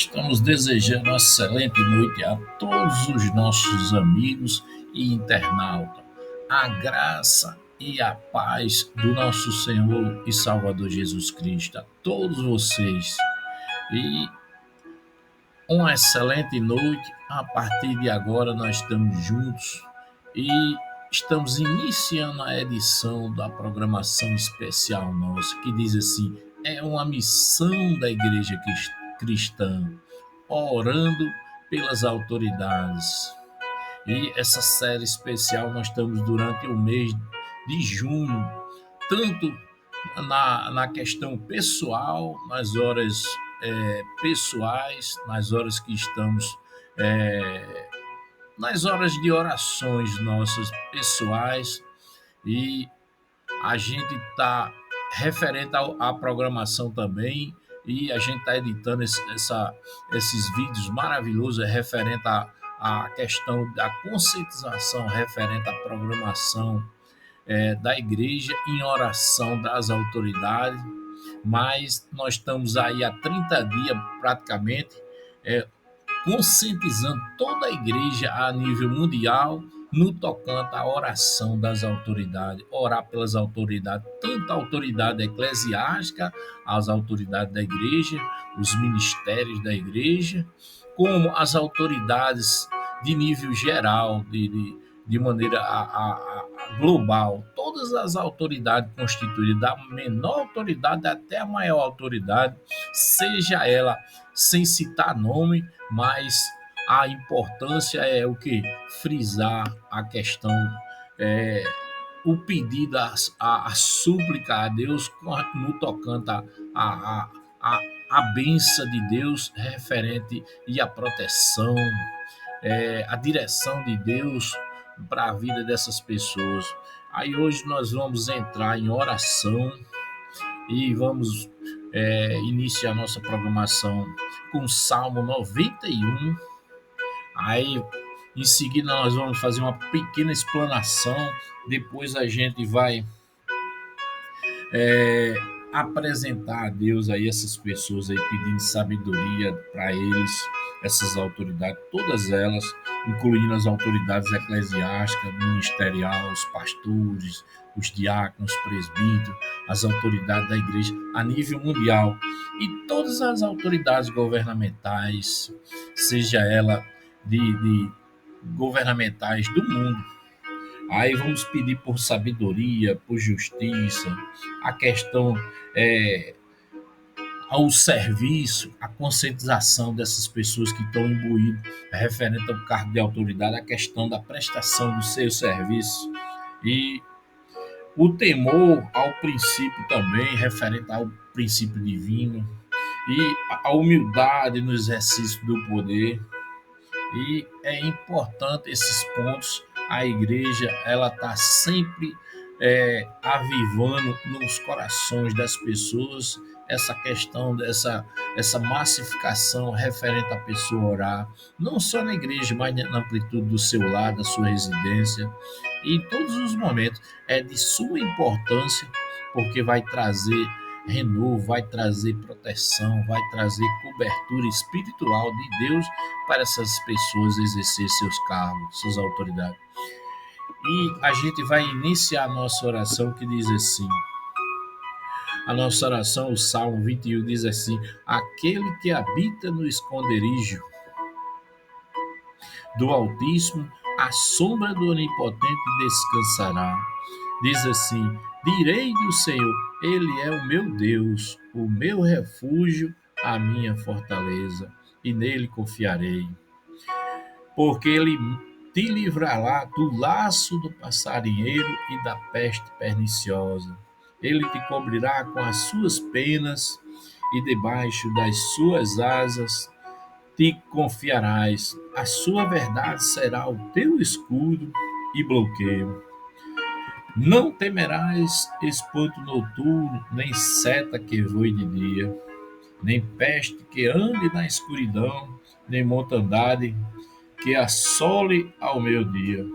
Estamos desejando uma excelente noite a todos os nossos amigos e internautas. A graça e a paz do nosso Senhor e Salvador Jesus Cristo a todos vocês. E uma excelente noite. A partir de agora nós estamos juntos e estamos iniciando a edição da programação especial nossa, que diz assim: é uma missão da Igreja Cristã, orando pelas autoridades. E essa série especial nós estamos durante o mês de junho, tanto na questão pessoal, nas horas pessoais, nas horas que estamos, é, nas horas de orações nossas pessoais, e a gente está referente à programação também, e a gente está editando esses vídeos maravilhosos referente à questão da conscientização referente à programação da igreja em oração das autoridades, mas nós estamos aí há 30 dias praticamente é, conscientizando toda a igreja a nível mundial no tocante à oração das autoridades, orar pelas autoridades, tanto a autoridade eclesiástica, as autoridades da igreja, os ministérios da igreja, como as autoridades de nível geral, de maneira global. Todas as autoridades constituídas, da menor autoridade até a maior autoridade, seja ela sem citar nome, mas a importância é o que? Frisar a questão, é, o pedido, a súplica a Deus no tocante a, a, a benção de Deus referente e a proteção, a direção de Deus para a vida dessas pessoas. Aí hoje nós vamos entrar em oração e vamos iniciar nossa programação com o Salmo 91. Aí em seguida nós vamos fazer uma pequena explanação, depois a gente vai é, apresentar a Deus aí essas pessoas aí pedindo sabedoria para eles, essas autoridades, todas elas, incluindo as autoridades eclesiásticas, ministerial, os pastores, os diáconos, presbíteros, as autoridades da igreja a nível mundial e todas as autoridades governamentais, seja ela de governamentais do mundo. Aí vamos pedir por sabedoria, por justiça, a questão ao serviço, a conscientização dessas pessoas que estão imbuídas referente ao cargo de autoridade, a questão da prestação do seu serviço e o temor ao princípio também, referente ao princípio divino e a humildade no exercício do poder. E é importante esses pontos. A igreja ela está sempre avivando nos corações das pessoas essa questão dessa essa massificação referente à pessoa orar, não só na igreja, mas na amplitude do seu lar, da sua residência, e em todos os momentos é de suma importância, porque vai trazer renovo, vai trazer proteção, vai trazer cobertura espiritual de Deus para essas pessoas exercer seus cargos, suas autoridades. E a gente vai iniciar a nossa oração que diz assim: a nossa oração, o Salmo 21 diz assim: aquele que habita no esconderijo do Altíssimo, à sombra do Onipotente descansará. Diz assim: direi do Senhor, Ele é o meu Deus, o meu refúgio, a minha fortaleza, e nele confiarei. Porque Ele te livrará do laço do passarinheiro e da peste perniciosa. Ele te cobrirá com as suas penas e debaixo das suas asas te confiarás. A sua verdade será o teu escudo e bloqueio. Não temerás espanto noturno, nem seta que voe de dia, nem peste que ande na escuridão, nem mortandade que assole ao meio-dia.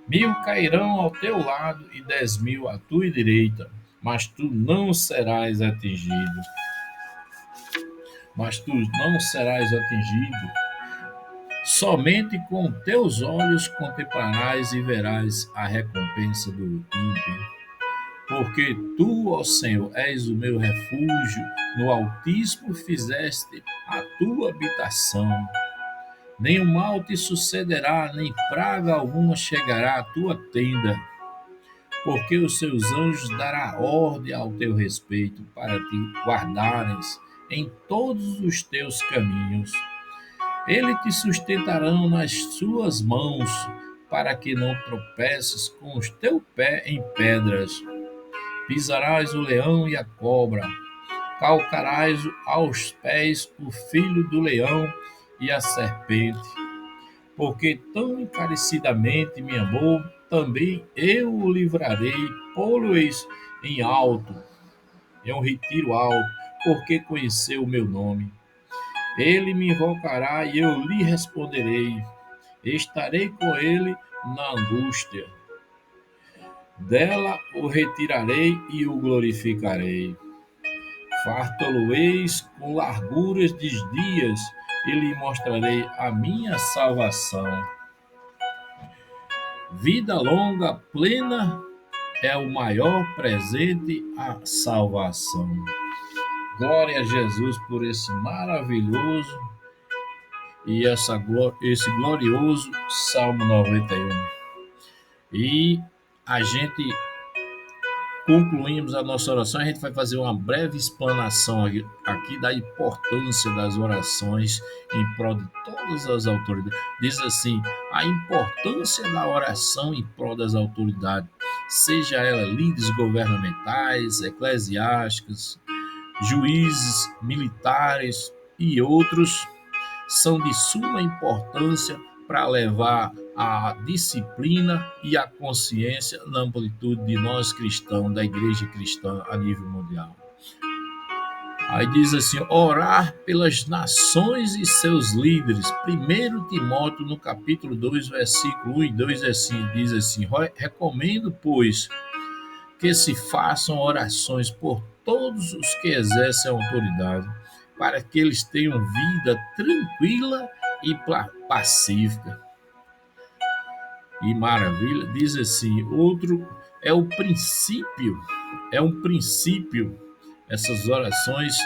1000 cairão ao teu lado e 10.000 à tua direita, mas tu não serás atingido. mas tu não serás atingido. Somente com teus olhos contemplarás e verás a recompensa do ímpio. Porque tu, ó Senhor, és o meu refúgio, no Altíssimo fizeste a tua habitação. Nenhum mal te sucederá, nem praga alguma chegará à tua tenda, porque os seus anjos dará ordem ao teu respeito para te guardares em todos os teus caminhos. Ele te sustentarão nas suas mãos, para que não tropeces com o teu pé em pedras. Pisarás o leão e a cobra, calcarás aos pés o filho do leão e a serpente. Porque tão encarecidamente me amou, também eu o livrarei, pô-lo-eis em alto, em um retiro alto, porque conheceu o meu nome. Ele me invocará e eu lhe responderei. Estarei com ele na angústia. Dela o retirarei e o glorificarei. Fartá-lo-eis com larguras de dias e lhe mostrarei a minha salvação. Vida longa, plena, é o maior presente, a salvação. Glória a Jesus por esse maravilhoso esse glorioso Salmo 91. E a gente concluímos a nossa oração, a gente vai fazer uma breve explanação aqui da importância das orações em prol de todas as autoridades. Diz assim: a importância da oração em prol das autoridades, seja ela líderes governamentais, eclesiásticos, juízes, militares e outros, são de suma importância para levar a disciplina e a consciência na amplitude de nós cristãos, da igreja cristã a nível mundial. Aí diz assim: orar pelas nações e seus líderes. 1 Timóteo, no capítulo 2, versículo 1 e 2, diz assim: recomendo, pois, que se façam orações por todos os que exercem a autoridade, para que eles tenham vida tranquila e pacífica. E maravilha, diz assim, outro é um princípio, essas orações,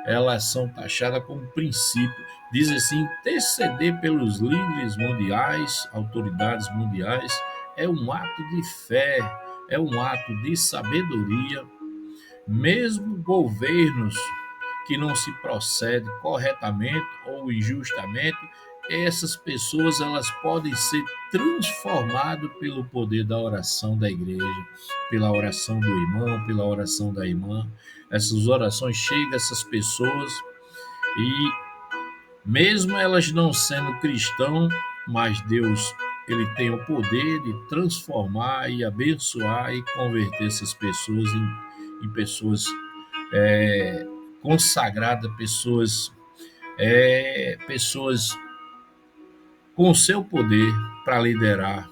elas são taxadas como princípio. Diz assim, interceder pelos líderes mundiais, autoridades mundiais, é um ato de fé, é um ato de sabedoria. Mesmo governos que não se procede corretamente ou injustamente, essas pessoas elas podem ser transformadas pelo poder da oração da igreja, pela oração do irmão, pela oração da irmã. Essas orações chegam a essas pessoas e mesmo elas não sendo cristãos, mas Deus ele tem o poder de transformar e abençoar e converter essas pessoas em pessoas consagradas, pessoas com seu poder para liderar.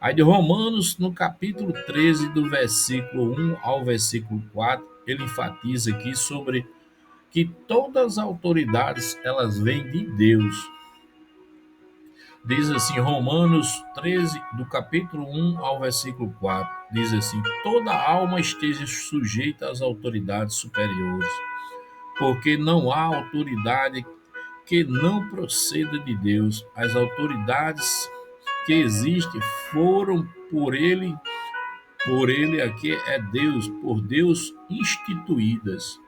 Aí de Romanos, no capítulo 13, do versículo 1 ao versículo 4, ele enfatiza aqui sobre que todas as autoridades elas vêm de Deus. Diz assim, Romanos 13, do capítulo 1 ao versículo 4, diz assim: toda alma esteja sujeita às autoridades superiores, porque não há autoridade que não proceda de Deus. As autoridades que existem foram por ele aqui é Deus, por Deus instituídas.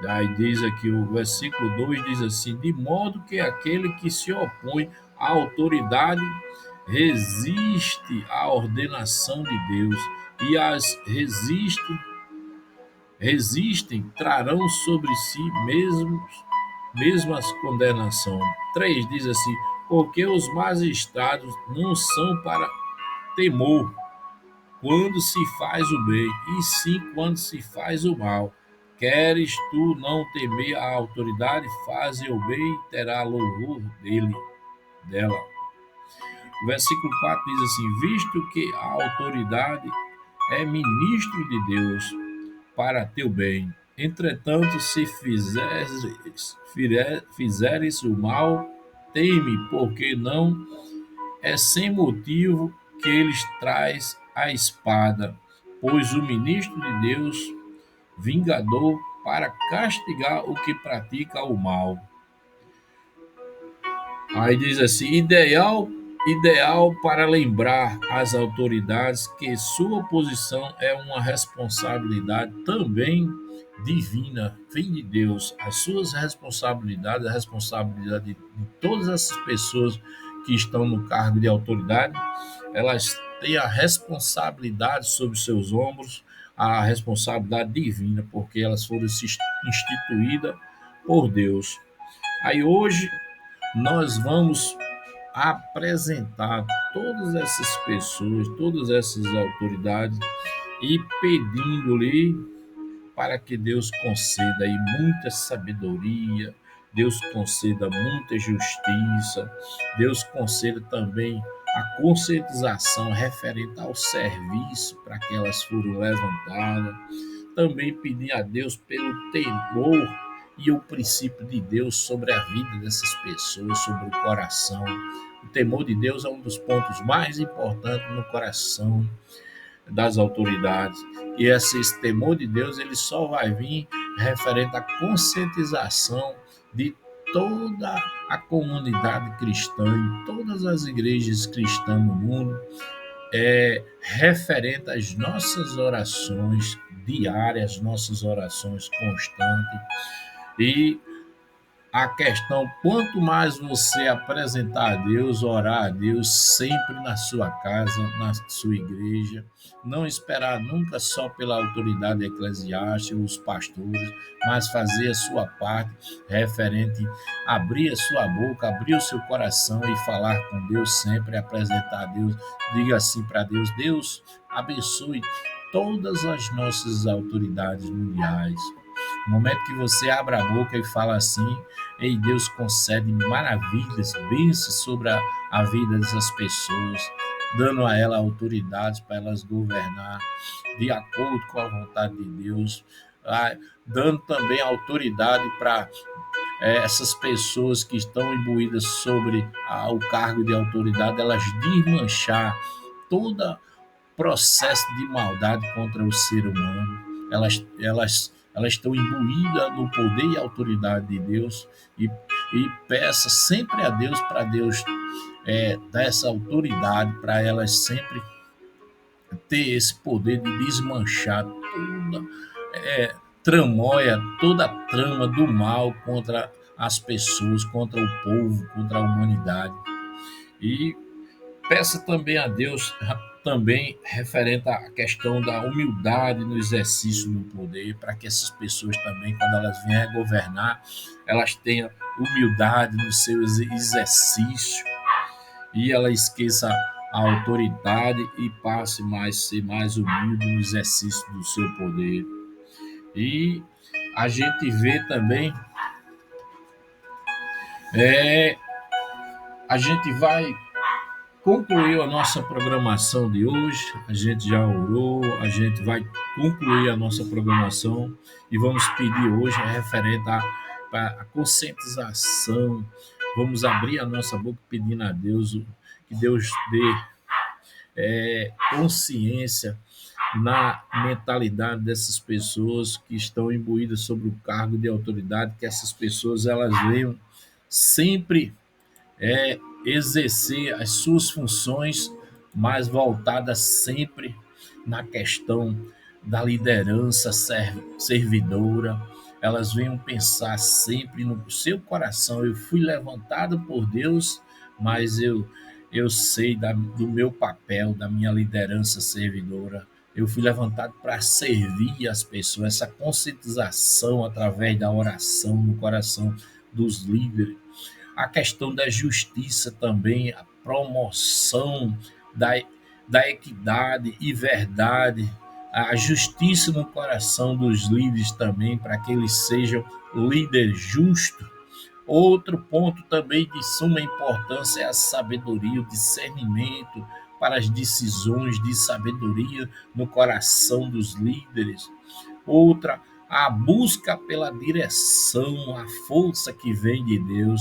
Daí diz aqui o versículo 2, diz assim: de modo que aquele que se opõe à autoridade resiste à ordenação de Deus, e as resistem trarão sobre si mesmas condenação. 3 diz assim: porque os magistrados não são para temor quando se faz o bem, e sim quando se faz o mal. Queres tu não temer a autoridade, faze o bem e terá louvor dela. O versículo 4 diz assim: visto que a autoridade é ministro de Deus para teu bem, Entretanto, se fizeres o mal, teme, porque não é sem motivo que eles traz a espada, pois o ministro de Deus, vingador, para castigar o que pratica o mal. Aí diz assim: ideal para lembrar às autoridades que sua posição é uma responsabilidade também divina, vem de Deus. As suas responsabilidades, a responsabilidade de todas essas pessoas que estão no cargo de autoridade, elas têm a responsabilidade sobre seus ombros, a responsabilidade divina, porque elas foram instituídas por Deus. Aí hoje nós vamos apresentar todas essas pessoas, todas essas autoridades e pedindo-lhe para que Deus conceda aí muita sabedoria, Deus conceda muita justiça, Deus conceda também a conscientização referente ao serviço para que elas foram levantadas, também pedir a Deus pelo temor e o princípio de Deus sobre a vida dessas pessoas, sobre o coração. O temor de Deus é um dos pontos mais importantes no coração das autoridades. E esse temor de Deus ele só vai vir referente à conscientização de toda a comunidade cristã, em todas as igrejas cristãs no mundo, referente às nossas orações diárias, nossas orações constantes. E a questão, quanto mais você apresentar a Deus, orar a Deus sempre na sua casa, na sua igreja, não esperar nunca só pela autoridade eclesiástica, os pastores, mas fazer a sua parte referente, abrir a sua boca, abrir o seu coração e falar com Deus sempre, apresentar a Deus, diga assim para Deus: Deus abençoe todas as nossas autoridades mundiais. No momento que você abre a boca e fala assim, ei, Deus concede maravilhas, bênçãos sobre a vida dessas pessoas, dando a ela autoridade para elas governar de acordo com a vontade de Deus, dando também autoridade para essas pessoas que estão imbuídas sobre o cargo de autoridade, elas desmanchar todo processo de maldade contra o ser humano. Elas estão imbuídas no poder e autoridade de Deus e peça sempre a Deus para Deus dar essa autoridade para elas sempre ter esse poder de desmanchar toda tramóia, toda a trama do mal contra as pessoas, contra o povo, contra a humanidade. E peça também a Deus, também referente à questão da humildade no exercício do poder, para que essas pessoas também, quando elas vierem a governar, elas tenham humildade no seu exercício e ela esqueça a autoridade e passe mais ser mais humilde no exercício do seu poder. E a gente vê também, é, a gente vai concluir a nossa programação de hoje. A gente já orou, a gente vai concluir a nossa programação e vamos pedir hoje referente à conscientização. Vamos abrir a nossa boca pedindo a Deus que Deus dê consciência na mentalidade dessas pessoas que estão imbuídas sobre o cargo de autoridade, que essas pessoas elas venham sempre exercer as suas funções, mas voltadas sempre na questão da liderança servidora. Elas venham pensar sempre no seu coração: eu fui levantado por Deus, mas eu sei do meu papel, da minha liderança servidora. Eu fui levantado para servir as pessoas, essa conscientização através da oração no coração dos líderes, a questão da justiça também, a promoção da equidade e verdade, a justiça no coração dos líderes também, para que eles sejam líderes justos. Outro ponto também de suma importância é a sabedoria, o discernimento para as decisões, de sabedoria no coração dos líderes. Outra, a busca pela direção, a força que vem de Deus.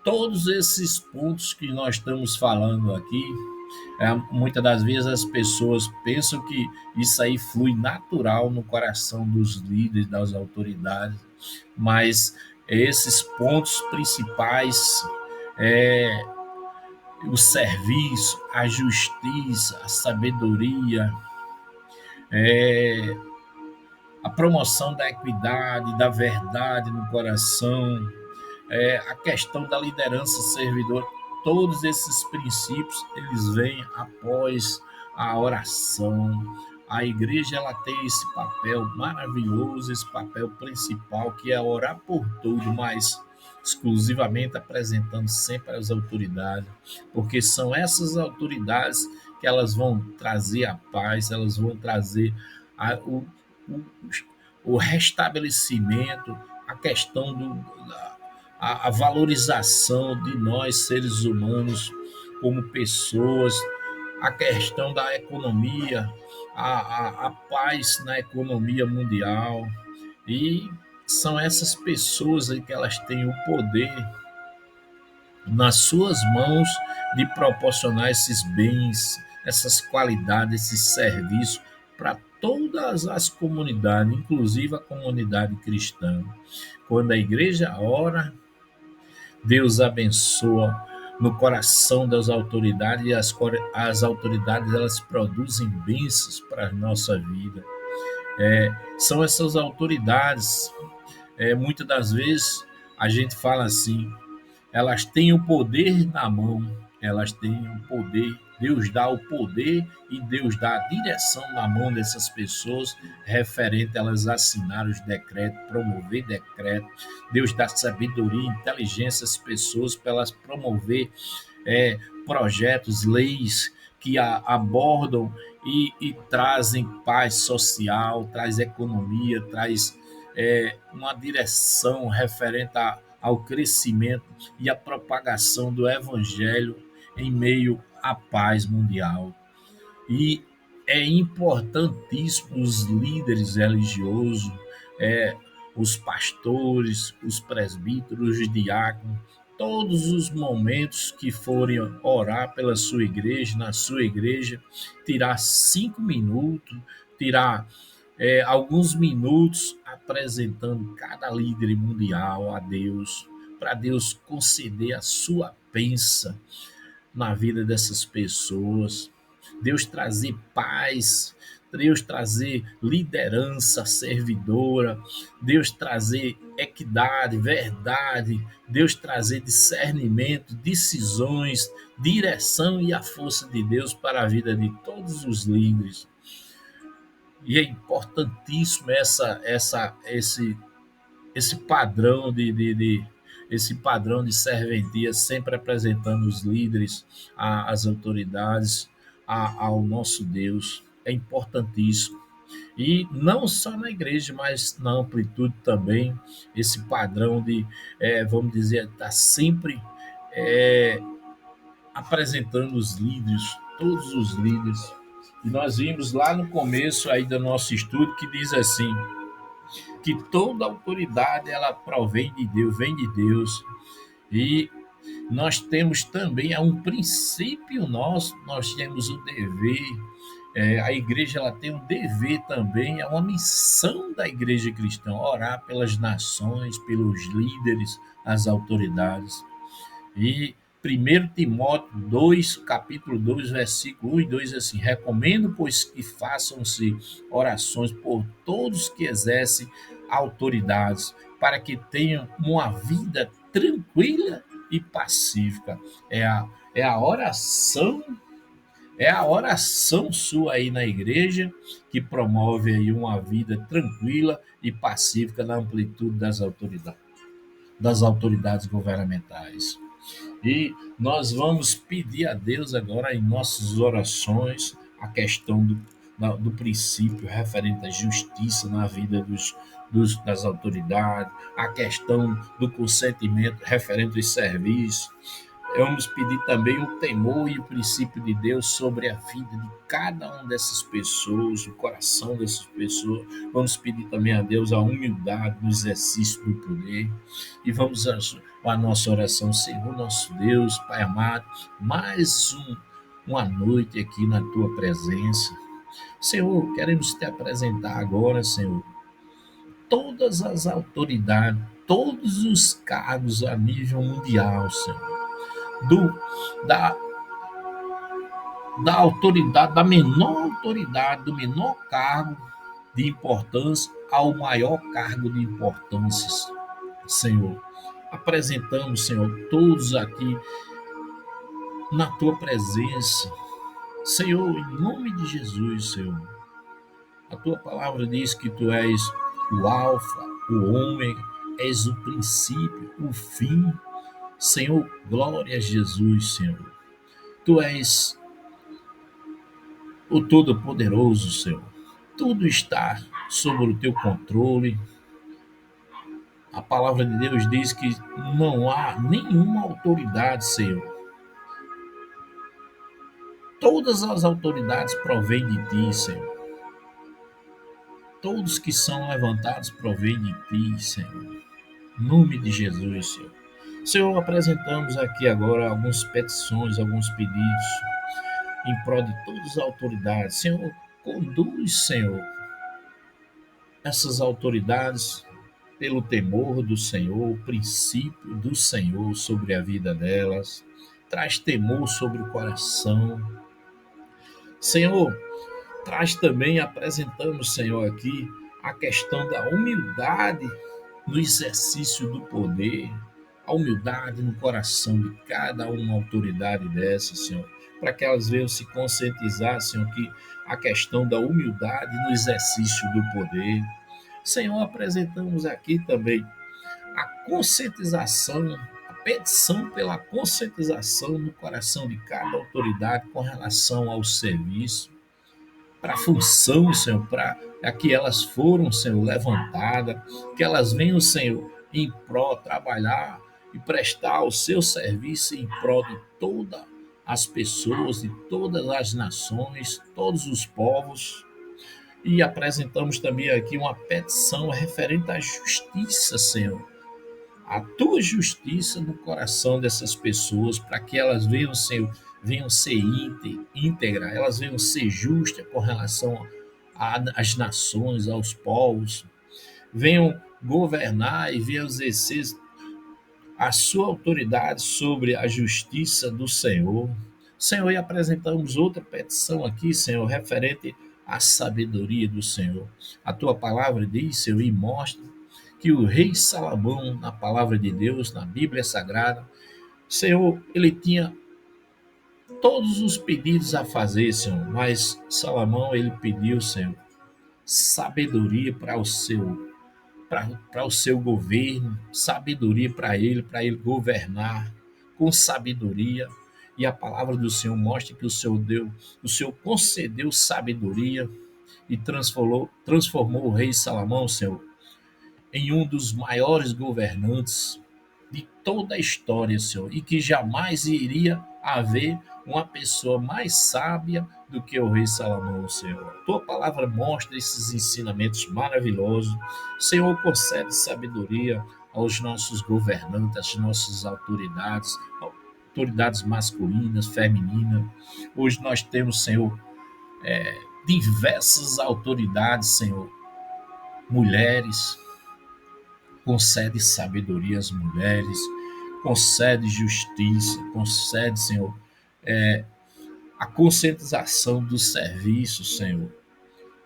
Todos esses pontos que nós estamos falando aqui, muitas das vezes as pessoas pensam que isso aí flui natural no coração dos líderes, das autoridades, mas esses pontos principais, é, o serviço, a justiça, a sabedoria, é, a promoção da equidade, da verdade no coração, a questão da liderança servidora, todos esses princípios eles vêm após a oração. A igreja ela tem esse papel maravilhoso, esse papel principal que é orar por tudo, mas exclusivamente apresentando sempre as autoridades, porque são essas autoridades que elas vão trazer a paz, elas vão trazer a, o, o restabelecimento, a questão a valorização de nós, seres humanos, como pessoas, a questão da economia, a paz na economia mundial. E são essas pessoas aí que elas têm o poder nas suas mãos de proporcionar esses bens, essas qualidades, esses serviços para todas as comunidades, inclusive a comunidade cristã. Quando a igreja ora, Deus abençoa no coração das autoridades e as autoridades elas produzem bênçãos para a nossa vida. São essas autoridades, muitas das vezes a gente fala assim, elas têm o poder na mão, elas têm o poder, Deus dá o poder e Deus dá a direção na mão dessas pessoas, referente a elas assinar os decretos, promover decretos, Deus dá sabedoria, inteligência às pessoas para elas promover projetos, leis que abordam e trazem paz social, traz economia, traz uma direção referente ao crescimento e à propagação do evangelho em meio à paz mundial. E é importantíssimo os líderes religiosos, é, os pastores, os presbíteros, os diáconos, todos os momentos que forem orar pela sua igreja, na sua igreja, tirar 5 minutos, tirar alguns minutos apresentando cada líder mundial a Deus, para Deus conceder a sua bênção na vida dessas pessoas, Deus trazer paz, Deus trazer liderança servidora, Deus trazer equidade, verdade, Deus trazer discernimento, decisões, direção e a força de Deus para a vida de todos os líderes. E é importantíssimo esse padrão esse padrão de serventia, sempre apresentando os líderes, as autoridades, ao nosso Deus. É importantíssimo. E não só na igreja, mas na amplitude também, esse padrão de, vamos dizer, estar sempre apresentando os líderes, todos os líderes. E nós vimos lá no começo aí do nosso estudo que diz assim, que toda autoridade ela provém de Deus, vem de Deus. E nós temos também um princípio nosso, nós temos o dever, a igreja ela tem um dever também, é uma missão da igreja cristã, orar pelas nações, pelos líderes, as autoridades. E 1 Timóteo 2, capítulo 2, versículo 1 e 2, assim, recomendo, pois, que façam-se orações por todos que exercem autoridades, para que tenham uma vida tranquila e pacífica. É a oração, é a oração sua aí na igreja que promove aí uma vida tranquila e pacífica na amplitude das autoridades governamentais. E nós vamos pedir a Deus agora em nossas orações a questão do princípio referente à justiça na vida das autoridades, a questão do consentimento referente aos serviços, Vamos pedir também o temor e o princípio de Deus sobre a vida de cada uma dessas pessoas, o coração dessas pessoas. Vamos pedir também a Deus a humildade no exercício do poder. E vamos a nossa oração, Senhor nosso Deus, Pai amado, mais uma noite aqui na tua presença. Senhor, queremos te apresentar agora, Senhor, todas as autoridades, todos os cargos a nível mundial, Senhor. Do, da, da autoridade, da menor autoridade, do menor cargo de importância ao maior cargo de importância, Senhor. Apresentamos, Senhor, todos aqui na tua presença. Senhor, em nome de Jesus, Senhor. A tua palavra diz que tu és o Alfa, o Ômega, és o princípio, o fim. Senhor, glória a Jesus, Senhor. Tu és o Todo-Poderoso, Senhor. Tudo está sob o teu controle. A palavra de Deus diz que não há nenhuma autoridade, Senhor. Todas as autoridades provêm de ti, Senhor. Todos que são levantados provêm de ti, Senhor. Em nome de Jesus, Senhor. Senhor, apresentamos aqui agora algumas petições, alguns pedidos em prol de todas as autoridades. Senhor, conduz, Senhor, essas autoridades pelo temor do Senhor, o princípio do Senhor sobre a vida delas. Traz temor sobre o coração. Senhor, traz também, apresentamos, Senhor, aqui a questão da humildade no exercício do poder, a humildade no coração de cada uma autoridade dessa, Senhor, para que elas venham se conscientizar, Senhor, que a questão da humildade no exercício do poder. Senhor, apresentamos aqui também a conscientização, a petição pela conscientização no coração de cada autoridade com relação ao serviço, para a função, Senhor, para que elas foram, Senhor, levantadas, que elas venham, Senhor, em prol, trabalhar e prestar o seu serviço em prol de todas as pessoas, de todas as nações, todos os povos. E apresentamos também aqui uma petição referente à justiça, Senhor, a tua justiça no coração dessas pessoas, para que elas venham, Senhor, venham ser íntegras, elas venham ser justas com relação às nações, aos povos, venham governar e venham exercer a sua autoridade sobre a justiça do Senhor. Senhor, e apresentamos outra petição aqui, Senhor, referente à sabedoria do Senhor. A tua palavra diz, Senhor, e mostra que o rei Salomão, na palavra de Deus, na Bíblia Sagrada, Senhor, ele tinha todos os pedidos a fazer, Senhor, mas Salomão, ele pediu, Senhor, sabedoria para o seu governo, sabedoria para ele governar com sabedoria. E a palavra do Senhor mostra que o Senhor concedeu sabedoria e transformou o rei Salomão, Senhor, em um dos maiores governantes de toda a história, Senhor, e que jamais iria haver uma pessoa mais sábia do que o rei Salomão, Senhor. A tua palavra mostra esses ensinamentos maravilhosos. Senhor, concede sabedoria aos nossos governantes, às nossas autoridades masculinas, femininas. Hoje nós temos, Senhor, diversas autoridades, Senhor, mulheres. Concede sabedoria às mulheres, concede justiça, concede, Senhor, a conscientização do serviço, Senhor,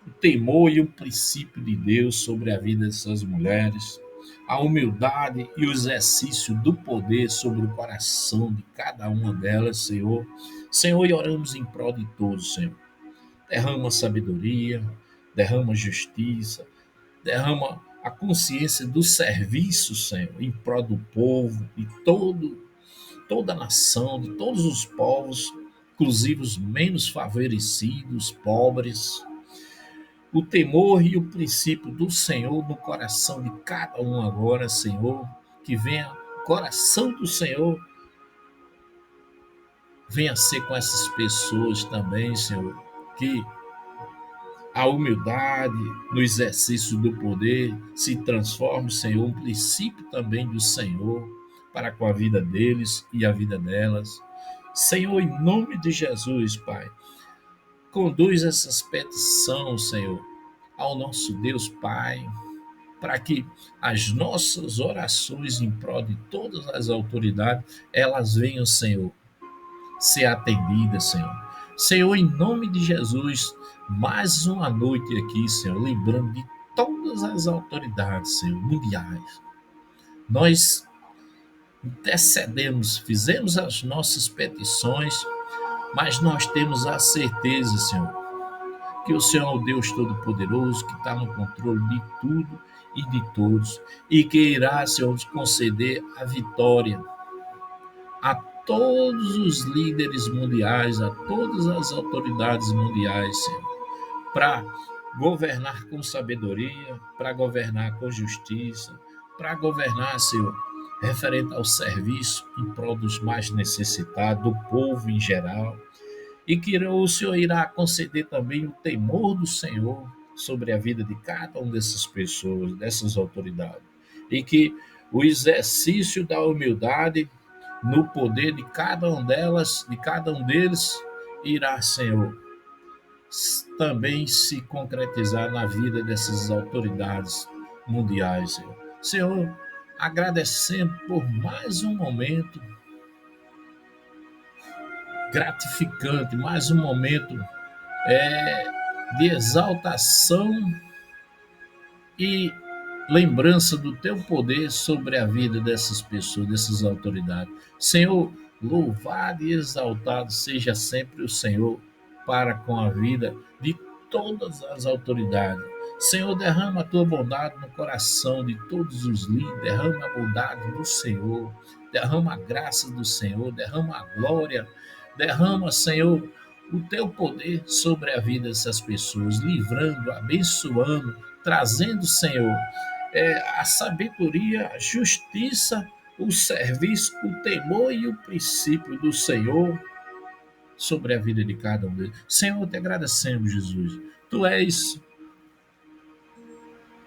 o temor e o princípio de Deus sobre a vida dessas mulheres, a humildade e o exercício do poder sobre o coração de cada uma delas, Senhor. Senhor, e oramos em prol de todos, Senhor. Derrama sabedoria, derrama justiça, derrama a consciência do serviço, Senhor, em prol do povo, de toda a nação, de todos os povos, inclusive os menos favorecidos, pobres. O temor e o princípio do Senhor no coração de cada um agora, Senhor, que venha o coração do Senhor Venha ser com essas pessoas também, Senhor, que a humildade no exercício do poder se transforme, Senhor, um princípio também do Senhor para com a vida deles e a vida delas. Senhor, em nome de Jesus, Pai, conduz essas petições, Senhor, ao nosso Deus Pai, para que as nossas orações em prol de todas as autoridades, elas venham, Senhor, ser atendidas, Senhor. Senhor, em nome de Jesus, mais uma noite aqui, Senhor, lembrando de todas as autoridades, Senhor, mundiais. Nós intercedemos, fizemos as nossas petições, mas nós temos a certeza, Senhor, que o Senhor é o Deus Todo-Poderoso, que está no controle de tudo e de todos, e que irá, Senhor, nos conceder a vitória a todos os líderes mundiais, a todas as autoridades mundiais, Senhor, para governar com sabedoria, para governar com justiça, para governar, Senhor, referente ao serviço em prol dos mais necessitados, do povo em geral, e que o Senhor irá conceder também o temor do Senhor sobre a vida de cada uma dessas pessoas, dessas autoridades, e que o exercício da humildade no poder de cada um delas, de cada um deles, irá, Senhor, também se concretizar na vida dessas autoridades mundiais, Senhor. Senhor, agradecendo por mais um momento gratificante, mais um momento de exaltação e lembrança do teu poder sobre a vida dessas pessoas, dessas autoridades. Senhor, louvado e exaltado seja sempre o Senhor para com a vida de todas as autoridades. Senhor, derrama a tua bondade no coração de todos os líderes, derrama a bondade do Senhor, derrama a graça do Senhor, derrama a glória, derrama, Senhor, o teu poder sobre a vida dessas pessoas, livrando, abençoando, trazendo, Senhor, a sabedoria, a justiça, o serviço, o temor e o princípio do Senhor sobre a vida de cada um deles. Senhor, te agradecemos, Jesus. Tu és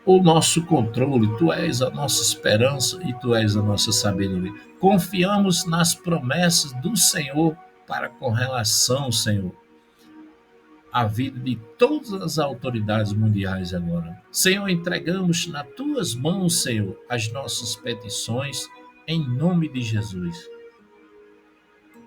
o nosso controle, tu és a nossa esperança e tu és a nossa sabedoria. Confiamos nas promessas do Senhor para com relação, Senhor, a vida de todas as autoridades mundiais agora. Senhor, entregamos nas tuas mãos, Senhor, as nossas petições, em nome de Jesus.